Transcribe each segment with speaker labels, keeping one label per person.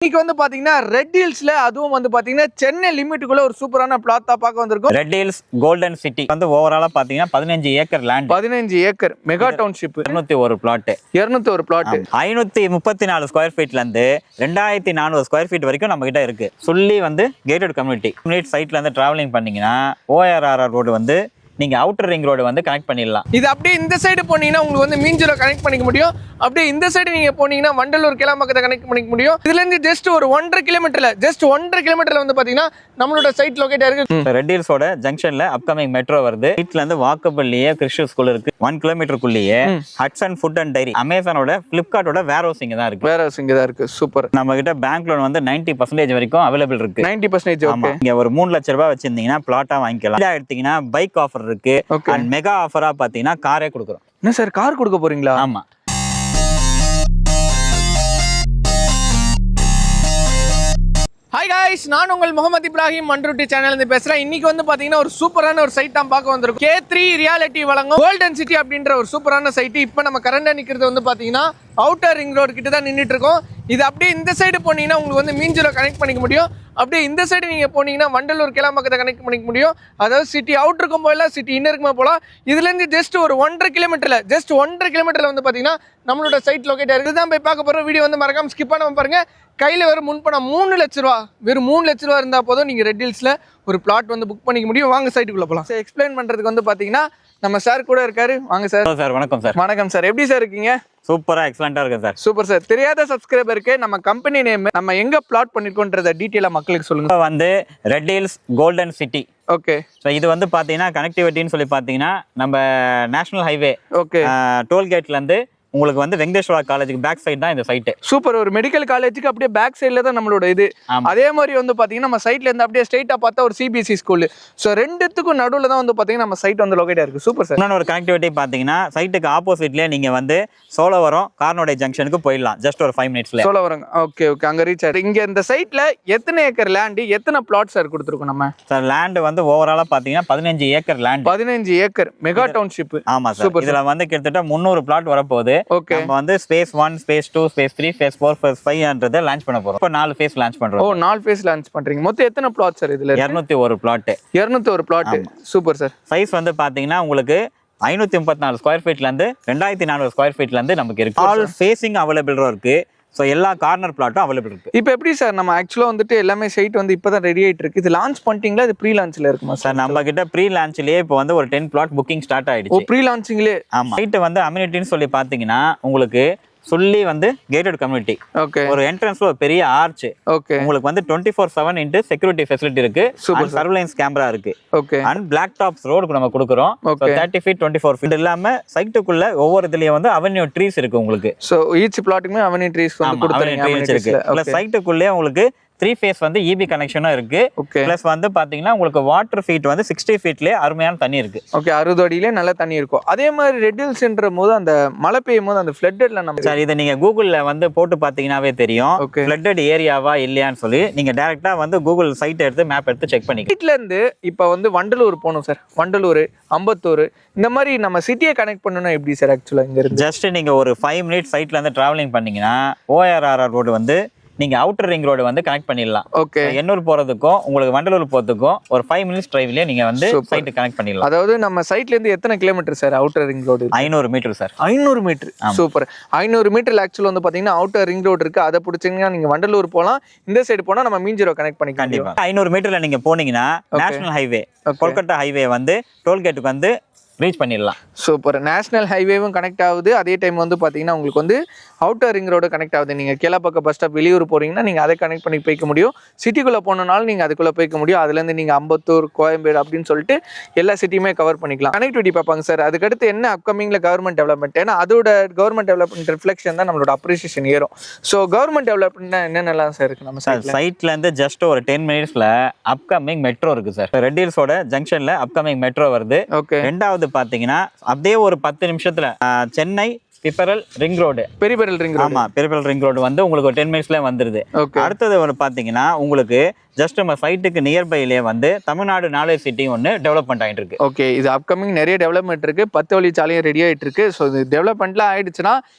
Speaker 1: இன்னைக்கு வந்து பாத்தீங்கன்னா ரெட் ஹில்ஸ்ல அதுவும் வந்து பாத்தீங்கன்னா சென்னை லிமிட்டுக்குள்ள ஒரு சூப்பரான பிளாட் தான் பார்க்க வந்திருக்கோம்.
Speaker 2: ரெட் ஹில்ஸ் கோல்டன் சிட்டி வந்து ஓவராலா பாத்தீங்கன்னா 15 acre land,
Speaker 1: 15 acre mega township,
Speaker 2: 201 plot,
Speaker 1: 201 plot,
Speaker 2: 534 square ஃபீட்ல இருந்து 2400 ஸ்கொயர் ஃபீட் வரைக்கும் நம்ம கிட்ட இருக்கு. சொல்லி வந்து கேட்டட் கம்யூனிட்டி சைட்ல இருந்து டிராவலிங் பண்ணீங்கன்னா ORR ரோடு வந்து நீங்க அவுட்டர் ரிங் ரோடு வந்து கனெக்ட் பண்ணிடலாம்.
Speaker 1: இது அப்படியே இந்த சைடு போனீங்கன்னா உங்களுக்கு வந்து மீஞ்சூரை கனெக்ட் பண்ணிக்க முடியும். அப்படியே இந்த சைடு நீங்க போனீங்கன்னா வண்டலூர் கிளாம்பக்கத்தை கனெக்ட் பண்ணிக்க முடியும். இதுல இருந்து ஜஸ்ட் ஒரு 1.5 கிலோமீட்டர்ல வந்து பாத்தீங்கன்னா நம்மளோட சைட் லொகேட் இருக்கு.
Speaker 2: ரெட் ஹில்ஸோட ஜங்ஷன்ல அப்கமிங் மெட்ரோ வருது. வீட்ல இருந்து வாக்கபிள்லயே கிறிஸ்டியன் ஸ்கூல் இருக்கு. 1 கிலோமீட்டருக்குள்ளேயே ஹட்சன் ஃபுட் அண்ட் டைரி, அமேசானோட, பிளிப்கார்ட்டோட வேர்ஹவுசிங் தான் இருக்கு.
Speaker 1: வேர்ஹவுசிங் தான் இருக்கு. சூப்பர்.
Speaker 2: நம்ம கிட்ட பேங்க் லோன் வந்து 90% வரைக்கும் அவைலபிள் இருக்கு.
Speaker 1: 90%. ஓகே.
Speaker 2: நீங்க ஒரு 3 லட்சம் ரூபாய் வச்சிருந்தீங்கன்னா பிளாட்டா வாங்கிக்கலாம். எடுத்தீங்கன்னா பைக் ஆஃபர் இருக்கு. மெகா ஆஃபரா பாத்தீங்கன்னா காரே கொடுக்குறோம்.
Speaker 1: என்ன சார், கார் கொடுக்க போறீங்களா?
Speaker 2: ஆமா.
Speaker 1: ஹாய் காய்ஸ், நான் உங்கள் முகமது இப்ராஹிம் மண்ருட்டி சேனல் இருந்து பேசுறேன். இன்னைக்கு வந்து பாத்தீங்கன்னா ஒரு சூப்பரான ஒரு சைட் தான் பார்க்க வந்திருக்கும். K3 ரியாலிட்டி வழங்கும் கோல்டன் சிட்டி அப்படின்ற ஒரு சூப்பரான சைட். இப்போ நம்ம கரண்டா நிக்கிறது வந்து பாத்தீங்கன்னா அவுட்டர் ரிங் ரோடு கிட்ட தான் நின்றுட்டு இருக்கோம். இது அப்படியே இந்த சைடு போனீங்கன்னா உங்களுக்கு வந்து மீஞ்சூரை கனெக்ட் பண்ணிக்க முடியும். அப்படியே இந்த சைடு நீங்க போனீங்கன்னா வண்டலூர் கிளாம்பக்கத்தை கனெக்ட் பண்ணிக்க முடியும். அதாவது சிட்டி அவுட்டருக்கும் போகலாம், சிட்டி இன்னருக்குமே போகலாம். இதுல இருந்து ஜஸ்ட் ஒரு 1.5 கிலோமீட்டர்ல வந்து பாத்தீங்கன்னா நம்மளோட சைட் லொகேட் இருக்கு. இதுதான் போய் பார்க்க போறோம். வீடியோ வந்து மறக்காம ஸ்கிப் பண்ணாம பாருங்க. கையில் வெறும் முன்பணம் 3 லட்ச ரூபா, வெறும் 3 லட்ச ரூபா இருந்தால் போதும் நீங்கள் ரெட் ஹில்ஸில் ஒரு பிளாட் வந்து புக் பண்ணிக்க முடியும். வாங்க சைட்டுக்குள்ளே போகலாம். சார், எக்ஸ்பிளைன் பண்ணுறதுக்கு வந்து பார்த்தீங்கன்னா நம்ம சார் கூட இருக்காரு. வாங்க சார்.
Speaker 2: சார் வணக்கம் சார்.
Speaker 1: வணக்கம் சார், எப்படி சார் இருக்கீங்க?
Speaker 2: சூப்பரா எக்ஸலண்டா இருக்கு சார்.
Speaker 1: Super sir. தெரியாத சப்ஸ்கிரைபருக்கு நம்ம கம்பெனி நேம், நம்ம எங்க பிளாட் பண்ணிருக்கோன்றத டீட்டெயிலாக மக்களுக்கு சொல்லுங்க.
Speaker 2: வந்து red hills golden city.
Speaker 1: Okay.
Speaker 2: So இது வந்து பார்த்தீங்கன்னா கனெக்டிவிட்டின்னு சொல்லி பார்த்தீங்கன்னா நம்ம நேஷனல் ஹைவே,
Speaker 1: ஓகே,
Speaker 2: டோல்கேட்லேருந்து உங்களுக்கு வந்து வெங்கடேஸ்வரா காலேஜுக்கு பேக் சைடு தான் இந்த சைட்டு.
Speaker 1: சூப்பர். ஒரு மெடிக்கல் காலேஜுக்கு அப்படியே பேக் சைடில் தான் நம்மளோட இது. அதே மாதிரி வந்து பார்த்தீங்கன்னா நம்ம சைட்ல இருந்து அப்படியே ஸ்ட்ரைட்டாக பார்த்தா ஒரு CBSE ஸ்கூல். ஸோ ரெண்டுத்துக்கும் நடுவில் தான் வந்து பார்த்தீங்கன்னா நம்ம சைட் வந்து லொகேட்டாக இருக்குது. Super sir.
Speaker 2: இன்னொரு ஒரு கனெக்டிவிட்டி பார்த்தீங்கன்னா சைட்டுக்கு ஆப்போசிட்லேயே நீங்கள் வந்து சோழவரம் கார்னோடை ஜங்ஷனுக்கு போயிடலாம். ஜஸ்ட் ஒரு 5 மினிட்ஸ்ல
Speaker 1: சோழவரம். ஓகே ஓகே, அங்கே ரீச் ஆகிடும். இங்கே இந்த சைட்டில் எத்தனை ஏக்கர் லேண்டு, எத்தனை பிளாட் சார் கொடுத்துருக்கோம் நம்ம?
Speaker 2: சார் லேண்டு வந்து ஓவராலாக பார்த்தீங்கன்னா 15 acre land,
Speaker 1: 15 acre mega township.
Speaker 2: ஆமாம் சார். இதில் வந்து கிட்டத்தட்ட 300 பிளாட் வரப்போகுது.
Speaker 1: ஓகே.
Speaker 2: நம்ம வந்து space 1, space 2, space 3, space 4, space 5 launch பண்ண போறோம். இப்போ 4 ஃபேஸ் லான்ச் பண்றோம்.
Speaker 1: ஓ, 4 ஃபேஸ் லான்ச் பண்றீங்க. மொத்தம் எத்தனை பிளாட் சார் இதுல?
Speaker 2: 201 plot.
Speaker 1: 201 flat. Super sir.
Speaker 2: Size வந்து பாத்தீங்கன்னா உங்களுக்கு 534 ஸ்கொயர் ஃபீட்ல இருந்து 2400 ஸ்கொயர் ஃபீட்ல இருந்து நமக்கு இருக்கு. ஆல் ஃபேசிங் அவைலபிள் இருக்கு. ஸோ எல்லா கார்னர் பிளாட்டும் அவைலபிள் இருக்கு.
Speaker 1: இப்போ எப்படி சார், நம்ம ஆக்சுவலாக வந்துட்டு எல்லாமே சைட் வந்து இப்போ தான் ரெடி ஆகிட்டு இருக்கு. இது லான்ச் பண்ணிட்டீங்களா? இது ப்ரீ லான்ச்சில் இருக்குமா
Speaker 2: சார்? நம்ம கிட்ட ப்ரீ லான்ச்லேயே இப்போ வந்து ஒரு 10 பிளாட் புக்கிங் ஸ்டார்ட் ஆயிடுச்சு.
Speaker 1: ஓ, ப்ரீ லான்ச்சிங்லேயே?
Speaker 2: ஆமாம். சைட்டு வந்து அம்யூனிட்டின்னு சொல்லி பார்த்தீங்கன்னா உங்களுக்கு சொல்லி வந்து கேட்டட் கம்யூனிட்டி.
Speaker 1: ஓகே.
Speaker 2: ஒரு என்ட்ரன்ஸ்ல ஒரு பெரிய ஆர்ச்.
Speaker 1: ஓகே.
Speaker 2: உங்களுக்கு வந்து 24/7 செக்யூரிட்டி ஃபெசிலிட்டி இருக்கு. சர்வேலன்ஸ் கேமரா இருக்கு.
Speaker 1: Okay.
Speaker 2: And black tops road நம்ம கொடுக்குறோம். 30 feet 24 feet இல்லாம சைட்டுக்குள்ள ஒவ்வொரு இதுலயும் வந்து அவென்யூ ட்ரீஸ் இருக்கு உங்களுக்கு.
Speaker 1: சோ ஈச் பிளாட்டுக்குமே அவென்யூ ட்ரீஸ் வந்து கொடுத்துருக்கீங்க.
Speaker 2: பிளஸ் சைட்டுக்குள்ளே உங்களுக்கு 3 ஃபேஸ் வந்து EB கனெக்ஷனும் இருக்கு. பிளஸ் வந்து பாத்தீங்கன்னா உங்களுக்கு வாட்டர் ஃபீட் வந்து 60 ஃபீட்லயே அருமையான தண்ணி இருக்கு.
Speaker 1: ஓகே, 60 அடியிலே நல்ல தண்ணி இருக்கும். அதே மாதிரி ரெட் ஹில்ஸ்ன்ற போது அந்த மழை பெய்யும் போது அந்த ஃப்ளட்டட்ல நம்ம
Speaker 2: சார் இதை நீங்க கூகுள்ல வந்து போட்டு பாத்தீங்கன்னாவே தெரியும் ஃப்ளட்டட் ஏரியாவா இல்லையான்னு சொல்லி. நீங்க டைரக்டா வந்து கூகுள் சைட் எடுத்து மேப் எடுத்து செக் பண்ணிக்கலாம்.
Speaker 1: வீட்ல இருந்து இப்ப வந்து வண்டலூர் போகணும் சார். வண்டலூர், அம்பத்தூர் இந்த மாதிரி நம்ம சிட்டியை கனெக்ட் பண்ணணும். எப்படி சார் ஆக்சுவலா இங்க இருந்து?
Speaker 2: ஜஸ்ட் நீங்க ஒரு 5 மினிட்ஸ் சைட்ல இருந்து டிராவலிங் பண்ணீங்கன்னா ORR ரோடு வந்து நீங்க அவுட்டர் ரிங் ரோடு வந்து கனெக்ட் பண்ணிடலாம்.
Speaker 1: ஓகே.
Speaker 2: எண்ணூர் போறதுக்கும் உங்களுக்கு வண்டலூர் போறதுக்கும் ஒரு 5 மினிட்ஸ் டிரைவ்லயே நீங்க வந்து சைட் கனெக்ட் பண்ணிடலாம்.
Speaker 1: அதாவது நம்ம சைட்ல இருந்து எத்தனை kilometre sir outer ring road?
Speaker 2: 500 metre sir.
Speaker 1: 500 metre. Super. 500 மீட்டர்ல ஆக்சுவலா வந்து பாத்தீங்கன்னா அவுட்டர் ரிங் ரோடு இருக்கு. அதை பிடிச்சீங்கன்னா நீங்க வண்டலூர் போலாம். இந்த சைடு போனா நம்ம மீஞ்சூரை கனெக்ட் பண்ணிக்கலாம்.
Speaker 2: கண்டிப்பா 500 மீட்டர்ல நீங்க போனீங்கன்னா நேஷனல் ஹைவே, கொல்கத்தா ஹைவே வந்து டோல்கேட்டுக்கு வந்து ரீச் பண்ணிடலாம்.
Speaker 1: சூப்பர். நேஷனல் ஹைவேவும் கனெக்ட் ஆகுது. அதே டைம் வந்து பார்த்தீங்கன்னா உங்களுக்கு வந்து அவுட்டர் ரிங் ரோடு கனெக்ட் ஆகுது. நீங்கள் கீழப்பக்கம் பஸ் ஸ்டாப் வெளியூர் போகிறீங்கன்னா நீங்கள் அதை கனெக்ட் பண்ணி போய்க்க முடியும். சிட்டிக்குள்ளே போனனாலும் நீங்கள் அதுக்குள்ளே போய்க்க முடியும். அதுலேருந்து நீங்கள் அம்பத்தூர், கோயம்பேடு அப்படின்னு சொல்லிட்டு எல்லா சிட்டியுமே கவர் பண்ணிக்கலாம். கனெக்டிவிட்டி பார்ப்பாங்க சார். அதுக்கடுத்து என்ன அப்கமிங்கில் கவர்மெண்ட் டெவலப்மெண்ட், ஏன்னா அதோட கவர்மெண்ட் டெவலப்மெண்ட் ரிஃப்ளெக்ஷன் தான் நம்மளோட அப்ரிசியேஷன் ஏறும். ஸோ கவர்மெண்ட் டெவலப்மெண்ட்னா என்னென்னலாம் சார் இருக்குது நம்ம
Speaker 2: சைட்லேருந்து ஜஸ்ட் ஒரு 10 மினிட்ஸில் அப்கமிங் மெட்ரோ இருக்குது சார். ரெட் ஹில்ஸோட ஜங்ஷனில் அப்கமிங் மெட்ரோ வருது.
Speaker 1: ஓகே.
Speaker 2: ரெண்டாவது பார்த்தீங்கன்னா அப்படியே ஒரு 10 நிமிஷத்துல Chennai peripheral ring road.
Speaker 1: Peripheral ring road.
Speaker 2: ஆமா, பெரிபெரல் ரிங் ரோடு வந்து உங்களுக்கு ஒரு 10 மினிட்ஸ்ல வந்துருது. அடுத்தது ஒரு பாத்தீங்கன்னா உங்களுக்கு ஜஸ்ட் நம்ம சைட்டுக்கு நியர்பைலேயே வந்து தமிழ்நாடு நாலேஜ் சிட்டி ஒன்று டெவலப்மெண்ட் ஆகிட்டு இருக்கு.
Speaker 1: ஓகே, இது அப்கமிங் நிறைய டெவலப்மெண்ட் இருக்கு. 10 வழிச்சாலையும் ரெடி ஆகிட்டு இருக்கு. ஸோ இது டெவலப்மெண்ட்லாம் ஆயிடுச்சுன்னா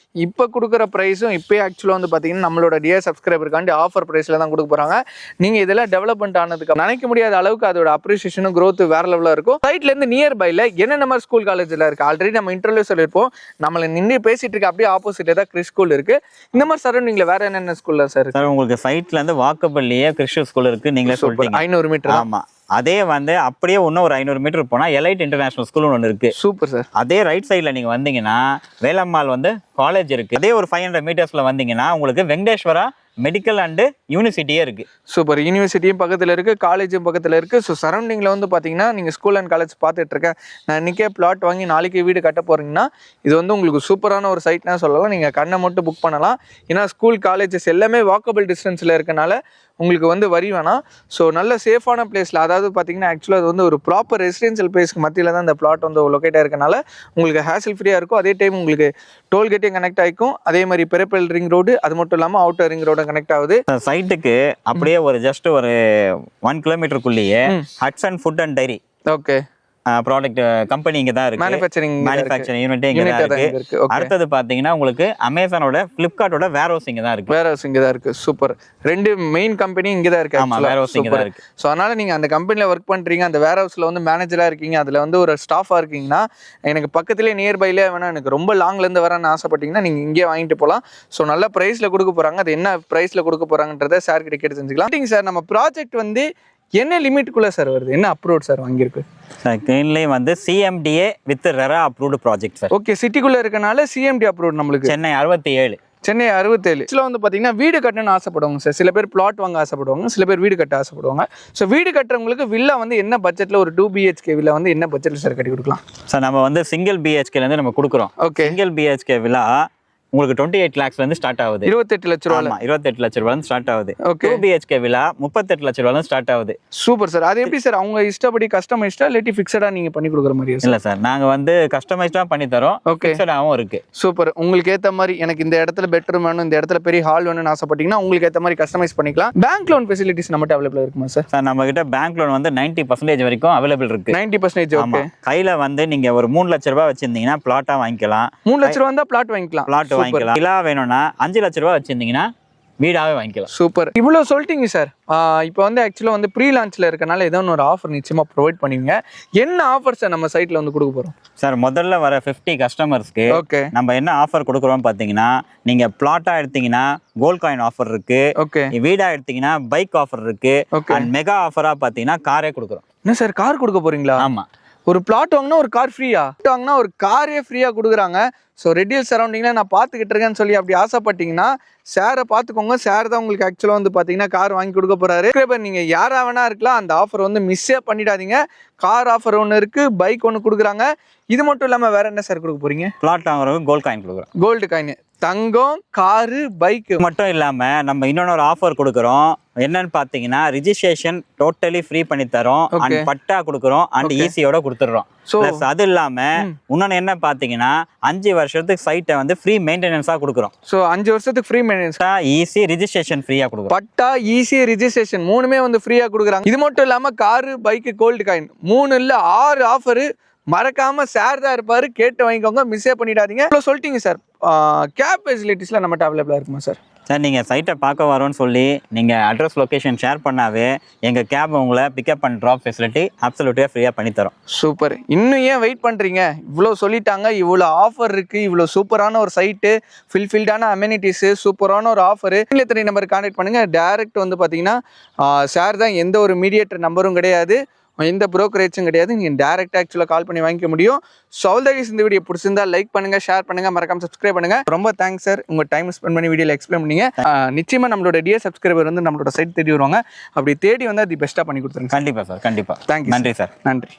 Speaker 1: இப்போ கொடுக்குற ப்ரைஸும் இப்போ ஆக்சுவலாக வந்து பார்த்தீங்கன்னா நம்மளோட டியர் சப்ஸ்கிரைபருக்காண்டி ஆஃபர் ப்ரைஸில் தான் கொடுக்க போகிறாங்க. நீங்கள் இதெல்லாம் டெவலப்மெண்ட் ஆனதுக்கு நினைக்க முடியாத அளவுக்கு அதோட அப்ரிசியேஷனும் growth வேற லெவலில் இருக்கும். சைட்லேருந்து நியர்பைல என்னென்ன மாதிரி ஸ்கூல் காலேஜில் இருக்குது ஆல்ரெடி நம்ம இன்டர்வியூ சொல்லியிருப்போம். நம்மளை நின்று பேசிட்டு இருக்க அப்படியே ஆப்போசிட்டில் தான் கிறிஸ் ஸ்கூல் இருக்குது. இந்த மாதிரி சரௌண்டிங்கில் வேற என்னென்ன ஸ்கூலில் சார் இருக்கு?
Speaker 2: சார் உங்களுக்கு சைட்லேருந்து வாக்கபிள்லேயே கிறிஸ்டியன் ஸ்கூல் இருக்குது, நீங்களே சொல்லிட்டீங்க.
Speaker 1: 500 மீட்டர்.
Speaker 2: ஆமாம், அதே வந்து அப்படியே இன்னும் ஒரு 500 மீட்டர் போனால் எலைட் இன்டர்நேஷனல் ஸ்கூல்னு ஒன்று இருக்குது.
Speaker 1: Super sir.
Speaker 2: அதே ரைட் சைடில் நீங்கள் வந்தீங்கன்னா வேலம்மாள் வந்து காலேஜ் இருக்குது. அதே ஒரு 500 மீட்டர்ஸில் வந்தீங்கன்னா உங்களுக்கு வெங்கடேஸ்வரா மெடிக்கல் அண்டு யூனிவர்சிட்டியே இருக்குது.
Speaker 1: சூப்பர். யூனிவர்சிட்டியும் பக்கத்தில் இருக்குது, காலேஜும் பக்கத்தில் இருக்குது. ஸோ சரௌண்டிங்கில் வந்து பார்த்தீங்கன்னா நீங்கள் ஸ்கூல் அண்ட் காலேஜ் பார்த்துட்டு இருக்கேன். நான் இன்றைக்கே பிளாட் வாங்கி நாளைக்கு வீடு கட்ட போகிறீங்கன்னா இது வந்து உங்களுக்கு சூப்பரான ஒரு சைட்னா சொல்லலாம். நீங்கள் கண்ணை மட்டும் புக் பண்ணலாம். ஏன்னா ஸ்கூல் காலேஜஸ் எல்லாமே வாக்கபிள் டிஸ்டன்ஸில் இருக்கனால உங்களுக்கு வந்து வரி வேணாம். ஸோ நல்ல சேஃபான பிளேஸில், அதாவது பார்த்தீங்கன்னா ஆக்சுவலாக அது வந்து ஒரு ப்ராப்பர் ரெசிடென்ஷியல் பிளேஸ்க்கு மத்தியில் தான் இந்த பிளாட் வந்து லொக்கேட் ஆயிருக்கனால உங்களுக்கு ஹேசல் ஃப்ரீயாக இருக்கும். அதே டைம் உங்களுக்கு டோல்கேட்டையும் கனெக்ட் ஆகிக்கும். அதே மாதிரி பெரப்பல் ரிங் ரோடு, அது மட்டும் இல்லாமல் அவுட்டர் ரிங் ரோடு கனெக்ட் ஆகுது.
Speaker 2: சைட்டுக்கு அப்படியே ஒரு ஜஸ்ட் ஒரு 1 கிலோமீட்டருக்குள்ளேயே Hatsun food and dairy
Speaker 1: okay
Speaker 2: product company இங்கே தான் இருக்கு.
Speaker 1: மேனுஃபேக்சரிங்
Speaker 2: யூனிட் இங்கே தான் இருக்கு. அடுத்தது பார்த்தீங்கன்னா உங்களுக்கு அமேசானோட ஃப்ளிப்கார்ட்டோட வேர் ஹவுஸ் இங்கே தான் இருக்கு.
Speaker 1: வேர் ஹவுஸ் இங்கே தான் இருக்கு. சூப்பர். 2 மெயின் கம்பெனி இங்கே தான் இருக்கு.
Speaker 2: ஆமாம், வேர் ஹவுஸ் இங்கே தான் இருக்கு.
Speaker 1: ஸோ அதனால நீங்கள் அந்த கம்பெனியில் ஒர்க் பண்ணுறீங்க, அந்த வேர் ஹவுஸில் வந்து மேனேஜராக இருக்கீங்க, அதில் வந்து ஒரு ஸ்டாஃபாக இருக்கீங்கன்னா எனக்கு பக்கத்துலேயே நியர்பைலே வேணாம், எனக்கு ரொம்ப லாங்லேருந்து வரேன்னு ஆசைப்பட்டீங்கன்னா நீங்கள் இங்கே வாங்கிட்டு போகலாம். ஸோ நல்ல ப்ரைஸில் கொடுக்க போகிறாங்க. அது என்ன ப்ரைஸில் கொடுக்க போகிறாங்கன்றத சார் கிட்ட கேட்டு செஞ்சுக்கலாம். சார் நம்ம ப்ராஜெக்ட் வந்து என்ன லிமிட்டுக்குள்ளே சார் வருது, என்ன அப்ரூவ் சார் வாங்கியிருக்கு?
Speaker 2: சார் கிளீன்லேயே வந்து CMDA with RERA approved project sir.
Speaker 1: Okay, சிட்டிக்குள்ளே இருக்கனால சிஎம்டி அப்ரூவ் நம்மளுக்கு.
Speaker 2: சென்னை 67.
Speaker 1: சென்னை 67. இதில் வந்து பார்த்தீங்கன்னா வீடு கட்டணும்னு ஆசைப்படுவாங்க சார். சில பேர் பிளாட் வாங்க ஆசைப்படுவாங்க, சில பேர் வீடு கட்ட ஆசைப்படுவாங்க. ஸோ வீடு கட்டுறவங்களுக்கு வில்லா வந்து என்ன பட்ஜெட்டில், ஒரு 2 BHK வில்லா வந்து என்ன பட்ஜெட்டில் சார் கட்டி கொடுக்கலாம்?
Speaker 2: சார் நம்ம வந்து சிங்கிள் BHKலேருந்து நம்ம கொடுக்குறோம்.
Speaker 1: ஓகே,
Speaker 2: சிங்கிள் BHK வில்லா உங்களுக்கு 28 lakhsலேருந்து ஸ்டார்ட் ஆகுது.
Speaker 1: 28 லட்ச ரூபா.
Speaker 2: 28 லட்ச ரூபாயிலிருந்து ஸ்டார்ட் ஆகுது.
Speaker 1: ஓகே,
Speaker 2: 2 BHK வில்லா 38 லட்ச ரூபாயிலிருந்து ஸ்டார்ட் ஆகுது.
Speaker 1: Super sir. அது எப்படி சார் அவங்க இஷ்டப்படி கஸ்டமைஸ்டா இல்லாட்டி ஃபிக்ஸடாக நீங்கள் பண்ணி கொடுக்குற மாதிரி?
Speaker 2: இல்லை சார், நாங்கள் வந்து கஸ்டமைஸ்டாக பண்ணி தரோம்.
Speaker 1: ஓகே,
Speaker 2: ஃபிக்ஸடாகவும் இருக்குது.
Speaker 1: சூப்பர். உங்களுக்கு ஏற்ற மாதிரி எனக்கு இந்த இடத்துல பெட்ரூம் வேணும், இந்த இடத்துல பெரிய ஹால் வேணும்னு ஆசைப்பட்டீங்கன்னா உங்களுக்கு ஏற்ற மாதிரி கஸ்டமைஸ் பண்ணிக்கலாம். பேங்க் லோன் ஃபெசிலிட்டிஸ் நம்மகிட்ட அவைலபிள் இருக்குமா சார்?
Speaker 2: சார் நம்ம கிட்ட பேங்க் லோன் வந்து 90% வரைக்கும் அவைலபிள் இருக்கு.
Speaker 1: 90%? ஓகே.
Speaker 2: கையில் வந்து நீங்கள் ஒரு 3 லட்ச ரூபாய் வச்சிருந்தீங்கன்னா பிளாட்டாக வாங்கிக்கலாம்.
Speaker 1: 3 லட்ச ரூபா இருந்தால் பிளாட் வாங்கிக்கலாம்.
Speaker 2: பிளாட் வாங்கிக்கலாம். வில்லா வேணும்னா 5 லட்ச ரூபாய் வச்சிருந்தீங்கன்னா வீடாவே வாங்கிக்கலாம்.
Speaker 1: சூப்பர். இவ்வளோ சொல்லிட்டீங்க சார். இப்போ வந்து ஆக்சுவலாக வந்து ப்ரீ லான்ச்சில் இருக்கனால ஏதோ ஒரு ஆஃபர் நிச்சயமாக ப்ரொவைட் பண்ணுவீங்க. என்ன ஆஃபர் சார் நம்ம சைட்டில் வந்து கொடுக்க போகிறோம்?
Speaker 2: சார் முதல்ல வர 50 கஸ்டமர்ஸ்க்கு
Speaker 1: ஓகே
Speaker 2: நம்ம என்ன ஆஃபர் கொடுக்குறோம் பார்த்தீங்கன்னா, நீங்கள் பிளாட்டாக எடுத்தீங்கன்னா கோல்ட் காயின் ஆஃபர் இருக்கு.
Speaker 1: ஓகே.
Speaker 2: வீடாக எடுத்தீங்கன்னா பைக் ஆஃபர் இருக்கு. அண்ட் மெகா ஆஃபராக பார்த்தீங்கன்னா காரே கொடுக்குறோம்.
Speaker 1: என்ன சார், கார் கொடுக்க போறீங்களா?
Speaker 2: ஆமாம்.
Speaker 1: ஒரு பிளாட் வாங்கினா ஒரு கார் ஃப்ரீயா? வாங்கினா ஒரு காரே ஃப்ரீயாக கொடுக்குறாங்க. ஸோ ரெடியல் சரௌண்டிங்கில் நான் பார்த்துக்கிட்டு இருக்கேன்னு சொல்லி அப்படி ஆசைப்பட்டீங்கன்னா சாரை பார்த்துக்கோங்க. சார் தான் உங்களுக்கு ஆக்சுவலாக வந்து பார்த்தீங்கன்னா கார் வாங்கி கொடுக்க போகிறாரு. நீங்கள் யாராக வேணா இருக்கலாம், அந்த ஆஃபர் வந்து மிஸ்ஸே பண்ணிடாதீங்க. கார் ஆஃபர் ஒன்று இருக்குது, பைக் ஒன்று கொடுக்குறாங்க. இது மட்டும் இல்லாமல் வேற என்ன சார் கொடுக்க போகிறீங்க?
Speaker 2: பிளாட் வாங்குறவங்க கோல்ட் காயின் கொடுக்குறோம்.
Speaker 1: கோல்டு காயின், தங்கம், காரு, பைக்கு
Speaker 2: மட்டும் இல்லாமல் நம்ம இன்னொரு ஆஃபர் கொடுக்குறோம். என்னன்னு பார்த்தீங்கன்னா ரிஜிஸ்ட்ரேஷன் டோட்டலி ஃப்ரீ பண்ணி தரோம். அண்ட் பட்டா கொடுக்குறோம். அண்ட் ஈஸியோட கொடுத்துட்றோம். ப்ளஸ் அது இல்லாமல் இன்னொன்று என்ன பார்த்தீங்கன்னா 5 வருஷத்துக்கு சைட்டை வந்து ஃப்ரீ மெயின்டெனன்ஸாக கொடுக்குறோம்.
Speaker 1: ஸோ 5 வருஷத்துக்கு ஃப்ரீ மெயின்டெனன்ஸா,
Speaker 2: ஈஸி ரிஜிஸ்ட்ரேஷன் ஃப்ரீயாக கொடுக்குறோம்.
Speaker 1: பட்டா, ஈஸி ரிஜிஸ்ட்ரேஷன் 3மே வந்து ஃப்ரீயாக கொடுக்குறாங்க. இது மட்டும் இல்லாமல் காரு, பைக்கு, கோல்டு காயின் 3 இல்லை 6 ஆஃபரு. மறக்காம சார் தான் இருப்பாரு, கேட்டு வாங்கிக்கோங்க, மிஸ்ஸே பண்ணிடாதீங்க. இவ்வளோ சொல்லிட்டீங்க சார். கேப் ஃபெசிலிட்டிஸ்லாம் நம்மகிட்ட அவைலபிளாக இருக்குமா சார்?
Speaker 2: சார் நீங்கள் சைட்டை பார்க்க வரோன்னு சொல்லி நீங்கள் அட்ரஸ் லொக்கேஷன் ஷேர் பண்ணாவே எங்கள் கேப் உங்களை பிக்கப் அண்ட் ட்ராப் ஃபெசிலிட்டி அப்சல்யூட்டியாக ஃப்ரீயாக பண்ணித்தரோம்.
Speaker 1: சூப்பர். இன்னும் ஏன் வெயிட் பண்ணுறீங்க? இவ்வளோ சொல்லிட்டாங்க, இவ்வளோ ஆஃபர் இருக்குது, இவ்வளோ சூப்பரான ஒரு சைட்டு, ஃபில்ஃபில்டான அமெனிட்டிஸு, சூப்பரான ஒரு ஆஃபரு. இல்லை நம்பர் கான்டாக்ட் பண்ணுங்கள். டேரெக்ட் வந்து பார்த்தீங்கன்னா சார் தான், எந்த ஒரு மீடியேட்டர் நம்பரும் கிடையாது, எந்த ப்ரோக்கரேஜும் கிடையாது. நீங்கள் டேரெக்டாக ஆக்சுவலாக கால் பண்ணி வாங்கிக்க முடியும். ஸோ ஆல்வேஸ் இந்த வீடியோ பிடிச்சிருந்தா லைக் பண்ணுங்கள், ஷேர் பண்ணுங்கள், மறக்காம சப்ஸ்கிரைப் பண்ணுங்கள். ரொம்ப தேங்க்ஸ் சார், உங்கள் டைம் ஸ்பெண்ட் பண்ணி வீடியோவில் எக்ஸ்பிளைன் பண்ணீங்க. நிச்சயமாக நம்மளோட டியர் சப்ஸ்கிரைபர் வந்து நம்மளோட சைட் தேடி வருவாங்க. அப்படி தேடி வந்து அது பெஸ்ட்டாக பண்ணி கொடுத்துருங்க.
Speaker 2: கண்டிப்பாக சார், கண்டிப்பாக.
Speaker 1: தேங்க்யூ.
Speaker 2: நன்றி சார்.
Speaker 1: நன்றி.